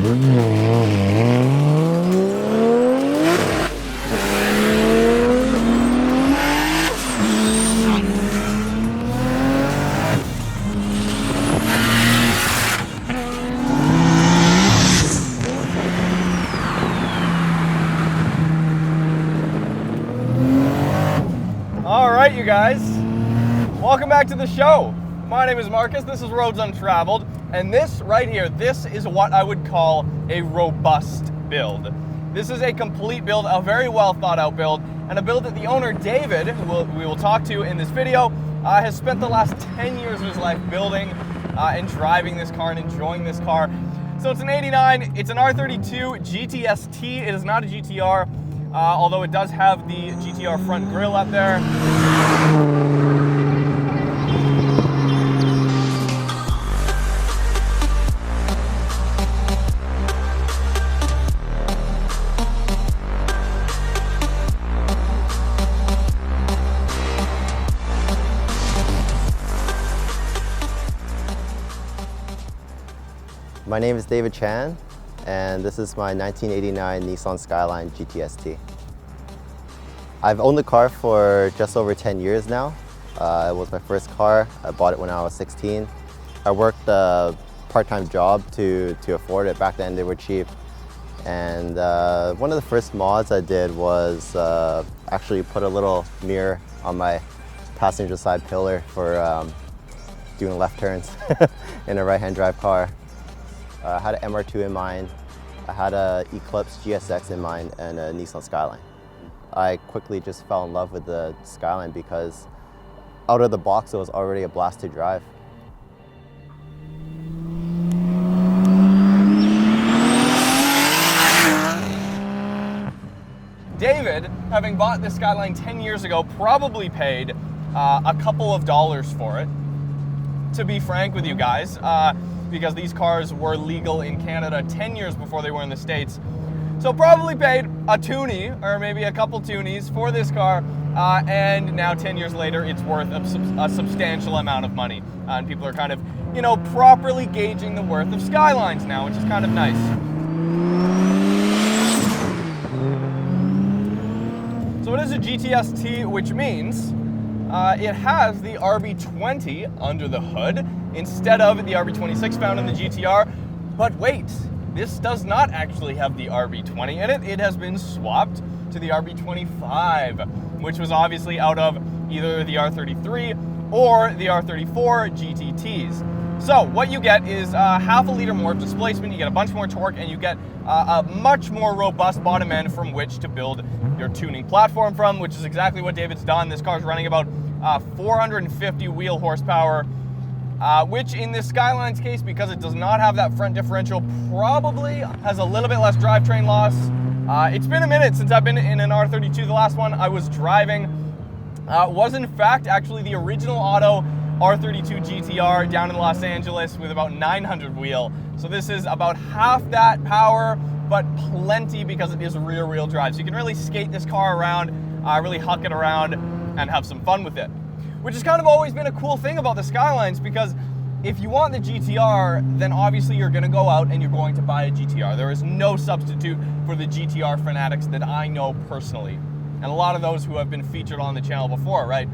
All right, you guys, welcome back to the show. My name is Marcus, this is Roads Untraveled, and this right here, this is what I would call a robust build. This is a complete build, a very well thought out build, and a build that the owner, David, who we will talk to in this video, has spent the last 10 years of his life building and driving this car and enjoying this car. So it's an 89, it's an R32 GTS-T, it is not a GTR, although it does have the GTR front grille up there. My name is David Chan, and this is my 1989 Nissan Skyline GTS-T. I've owned the car for just over 10 years now. It was my first car. I bought it when I was 16. I worked a part-time job to afford it. Back then they were cheap. And one of the first mods I did was actually put a little mirror on my passenger side pillar for doing left turns in a right-hand drive car. I had an MR2 in mind, I had a Eclipse GSX in mind, and a Nissan Skyline. I quickly just fell in love with the Skyline because out of the box it was already a blast to drive. David, having bought this Skyline 10 years ago, probably paid a couple of dollars for it, to be frank with you guys. Because these cars were legal in Canada 10 years before they were in the States. So probably paid a toonie, or maybe a couple toonies for this car, and now 10 years later, it's worth a substantial amount of money. And people are kind of, you know, properly gauging the worth of Skylines now, which is kind of nice. So it is a GTS-T, which means it has the RB20 under the hood instead of the RB26 found in the GTR. But wait, this does not actually have the RB20 in it. It has been swapped to the RB25, which was obviously out of either the R33 or the R34 GTTs. So what you get is half a liter more of displacement, you get a bunch more torque, and you get a much more robust bottom end from which to build your tuning platform from, which is exactly what David's done. This car's running about 450 wheel horsepower, which in this Skyline's case, because it does not have that front differential, probably has a little bit less drivetrain loss. It's been a minute since I've been in an R32. The last one I was driving was in fact actually the original auto R32 GTR down in Los Angeles with about 900 wheel. So this is about half that power, but plenty because it is rear wheel drive. So you can really skate this car around, really huck it around and have some fun with it. Which has kind of always been a cool thing about the Skylines, because if you want the GTR, then obviously you're gonna go out and you're going to buy a GTR. There is no substitute for the GTR fanatics that I know personally. And a lot of those who have been featured on the channel before, right?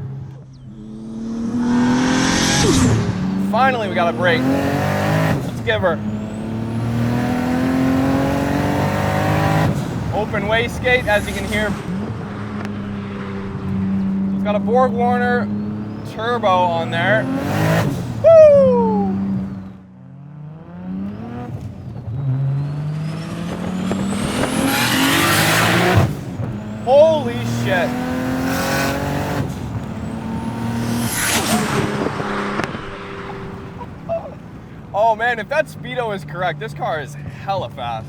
Finally, we got a brake. Let's give her. Open wastegate, as you can hear. So it's got a Borg Warner turbo on there. Woo! Holy shit. Oh man, if that speedo is correct, this car is hella fast.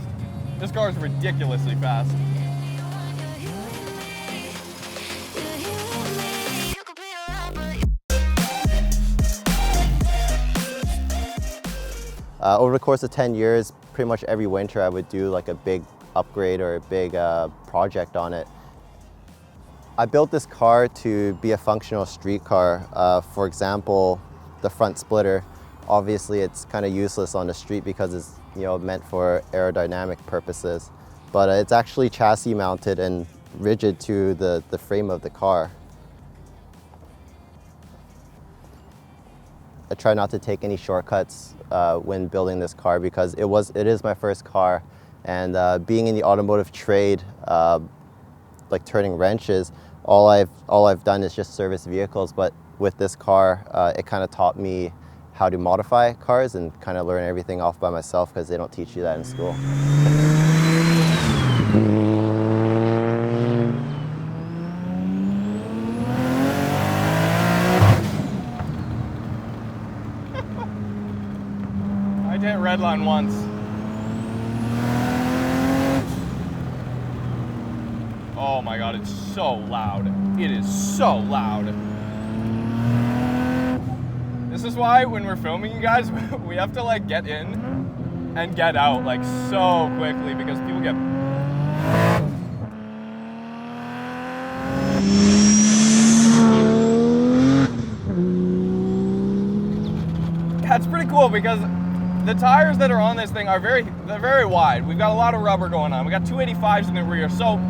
This car is ridiculously fast. Over the course of 10 years, pretty much every winter I would do like a big upgrade or a big project on it. I built this car to be a functional street car. For example, the front splitter Obviously, it's kind of useless on the street because it's, you know, meant for aerodynamic purposes. But it's actually chassis mounted and rigid to the frame of the car. I try not to take any shortcuts when building this car because it is my first car, and being in the automotive trade, like turning wrenches, all I've done is just service vehicles. But with this car, it kind of taught me how to modify cars and kind of learn everything off by myself because they don't teach you that in school. I did redline once. Oh my God, it's so loud. It is so loud. This is why when we're filming, you guys, we have to like get in and get out like so quickly because people get... Yeah, it's pretty cool because the tires that are on this thing are they're very wide. We've got a lot of rubber going on. We got 285s in the rear, so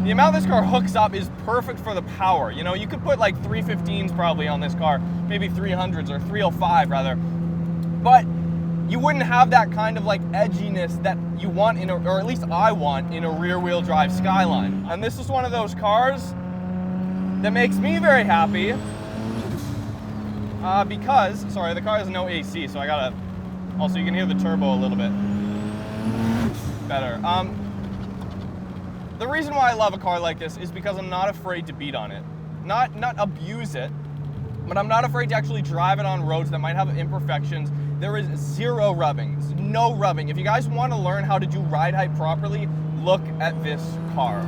the amount this car hooks up is perfect for the power. You know, you could put like 315s probably on this car, maybe 300s or 305 rather, but you wouldn't have that kind of like edginess that you want or at least I want in a rear-wheel drive Skyline. And this is one of those cars that makes me very happy because, sorry, the car has no AC, so I gotta, also you can hear the turbo a little bit better. The reason why I love a car like this is because I'm not afraid to beat on it. Not abuse it, but I'm not afraid to actually drive it on roads that might have imperfections. There is zero rubbing, no rubbing. If you guys want to learn how to do ride height properly, look at this car.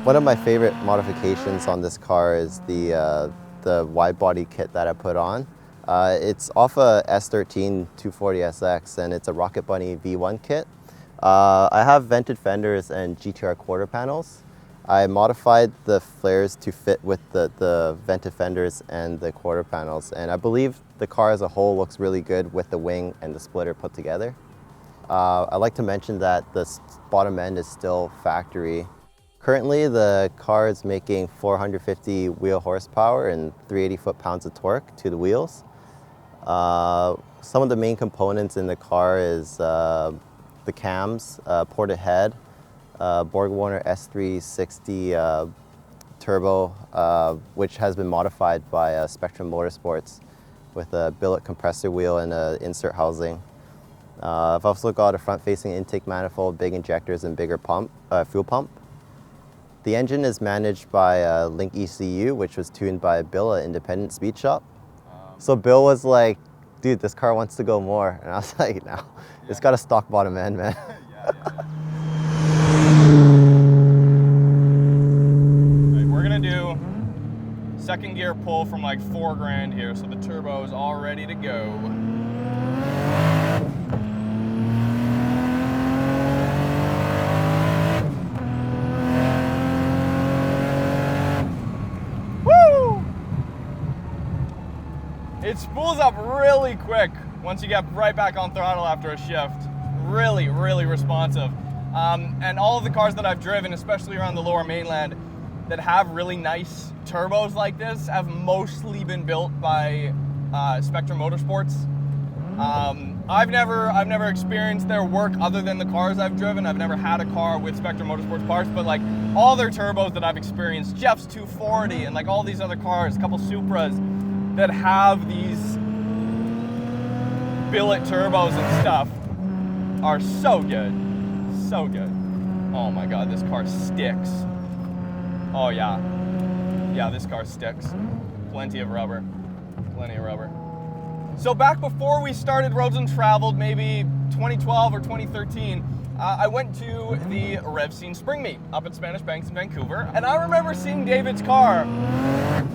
One of my favorite modifications on this car is the wide body kit that I put on. It's off a S13 240SX, and it's a Rocket Bunny V1 kit. I have vented fenders and GTR quarter panels. I modified the flares to fit with the vented fenders and the quarter panels, and I believe the car as a whole looks really good with the wing and the splitter put together. I'd like to mention that the bottom end is still factory. Currently, the car is making 450 wheel horsepower and 380 foot-pounds of torque to the wheels. Some of the main components in the car is the cams, ported head, Borg-Warner S360 turbo, which has been modified by Spectrum Motorsports with a billet compressor wheel and an insert housing. I've also got a front-facing intake manifold, big injectors, and bigger fuel pump. The engine is managed by Link ECU, which was tuned by Bill at Independent Speed Shop. So Bill was like, dude, this car wants to go more. And I was like, no, it's got a stock bottom end, man. Right, we're gonna do second gear pull from like 4 grand here, so the turbo is all ready to go. It spools up really quick once you get right back on throttle after a shift. Really, really responsive. And all of the cars that I've driven, especially around the lower mainland, that have really nice turbos like this have mostly been built by Spectrum Motorsports. I've never experienced their work other than the cars I've driven. I've never had a car with Spectrum Motorsports parts, but like all their turbos that I've experienced, Jeff's 240 and like all these other cars, a couple Supras, that have these billet turbos and stuff are so good, so good. Oh my God, this car sticks. Oh yeah, yeah, this car sticks. Plenty of rubber, plenty of rubber. So back before we started Roads Untraveled, maybe 2012 or 2013, I went to the Rev Scene Spring Meet up at Spanish Banks in Vancouver, and I remember seeing David's car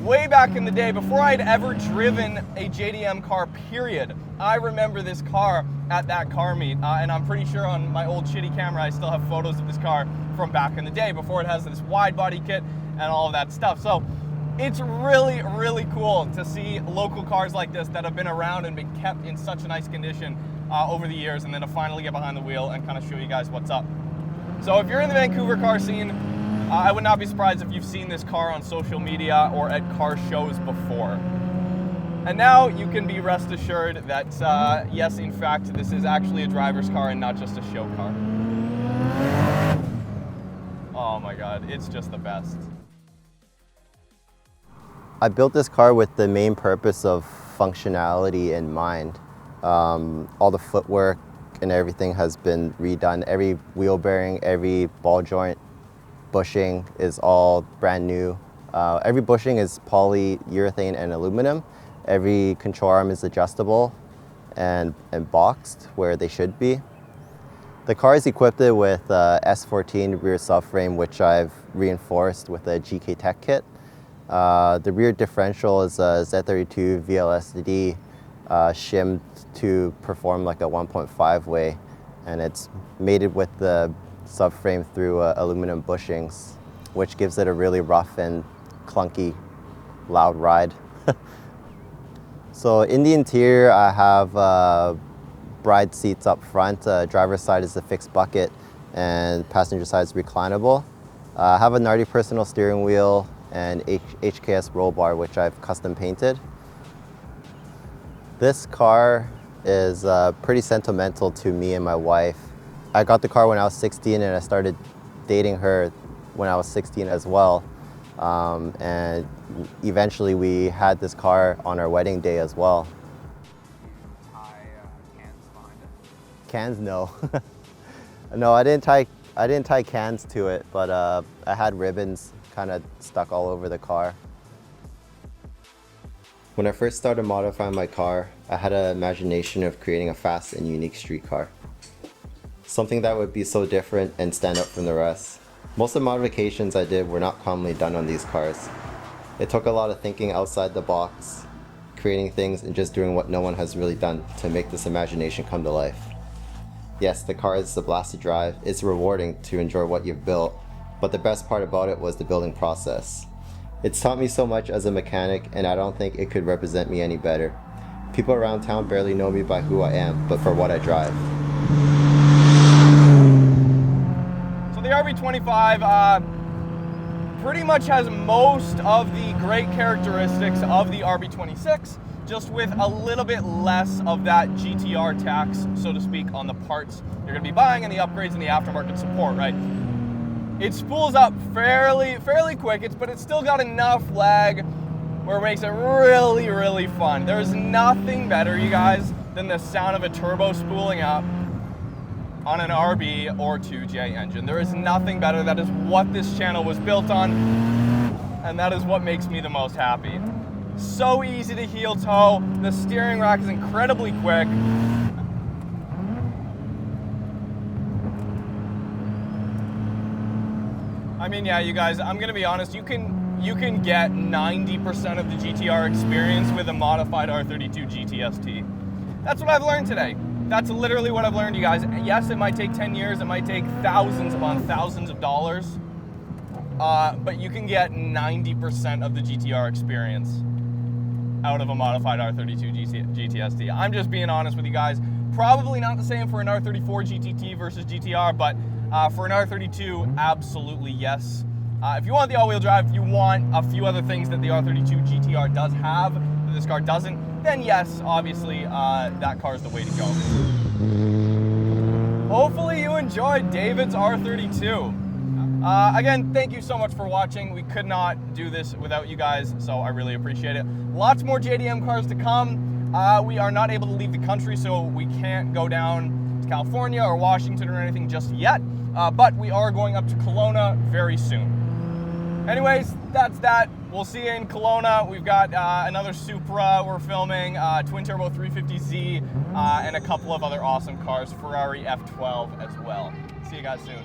way back in the day before I'd ever driven a JDM car, period. I remember this car at that car meet, and I'm pretty sure on my old shitty camera I still have photos of this car from back in the day before it has this wide body kit and all of that stuff. So it's really, really cool to see local cars like this that have been around and been kept in such a nice condition over the years, and then to finally get behind the wheel and kind of show you guys what's up. So if you're in the Vancouver car scene, I would not be surprised if you've seen this car on social media or at car shows before. And now you can be rest assured that yes, in fact, this is actually a driver's car and not just a show car. Oh my God, it's just the best. I built this car with the main purpose of functionality in mind. All the footwork and everything has been redone. Every wheel bearing, every ball joint, bushing is all brand new. Every bushing is polyurethane and aluminum. Every control arm is adjustable and boxed where they should be. The car is equipped with S14 rear subframe, which I've reinforced with a GK Tech kit. The rear differential is a Z32 VLSD shimmed to perform like a 1.5 way, and it's mated with the subframe through aluminum bushings, which gives it a really rough and clunky, loud ride. So in the interior, I have bride seats up front. Driver's side is a fixed bucket, and passenger side is reclinable. I have a Nardi personal steering wheel and HKS roll bar, which I've custom painted. This car is pretty sentimental to me and my wife. I got the car when I was 16, and I started dating her when I was 16 as well. And eventually we had this car on our wedding day as well. Cans behind it? Cans, no. No, I didn't tie cans to it, but I had ribbons kind of stuck all over the car. When I first started modifying my car, I had an imagination of creating a fast and unique street car. Something that would be so different and stand out from the rest. Most of the modifications I did were not commonly done on these cars. It took a lot of thinking outside the box, creating things and just doing what no one has really done to make this imagination come to life. Yes, the car is a blast to drive. It's rewarding to enjoy what you've built, but the best part about it was the building process. It's taught me so much as a mechanic, and I don't think it could represent me any better. People around town barely know me by who I am, but for what I drive. So the RB25 pretty much has most of the great characteristics of the RB26, just with a little bit less of that GTR tax, so to speak, on the parts you're going to be buying and the upgrades and the aftermarket support, right? It spools up fairly quick, but it's still got enough lag where it makes it really, really fun. There's nothing better, you guys, than the sound of a turbo spooling up on an RB or 2J engine. There is nothing better. That is what this channel was built on, and that is what makes me the most happy. So easy to heel toe. The steering rack is incredibly quick. I mean, yeah, you guys, I'm gonna be honest, you can get 90% of the GTR experience with a modified R32 GTS-T. That's what I've learned today. That's literally what I've learned, you guys. Yes, it might take 10 years, it might take thousands upon thousands of dollars, but you can get 90% of the GTR experience out of a modified R32 GTS-T. I'm just being honest with you guys. Probably not the same for an R34 GTT versus GTR, but for an R32, absolutely yes. If you want the all-wheel drive, if you want a few other things that the R32 GTR does have that this car doesn't, then yes, obviously that car is the way to go. Hopefully you enjoyed David's R32. Again, thank you so much for watching. We could not do this without you guys, so I really appreciate it. Lots more JDM cars to come. We are not able to leave the country, so we can't go down to California or Washington or anything just yet, but we are going up to Kelowna very soon. Anyways, that's that. We'll see you in Kelowna. We've got another Supra we're filming, twin turbo 350Z, and a couple of other awesome cars, Ferrari F12 as well. See you guys soon.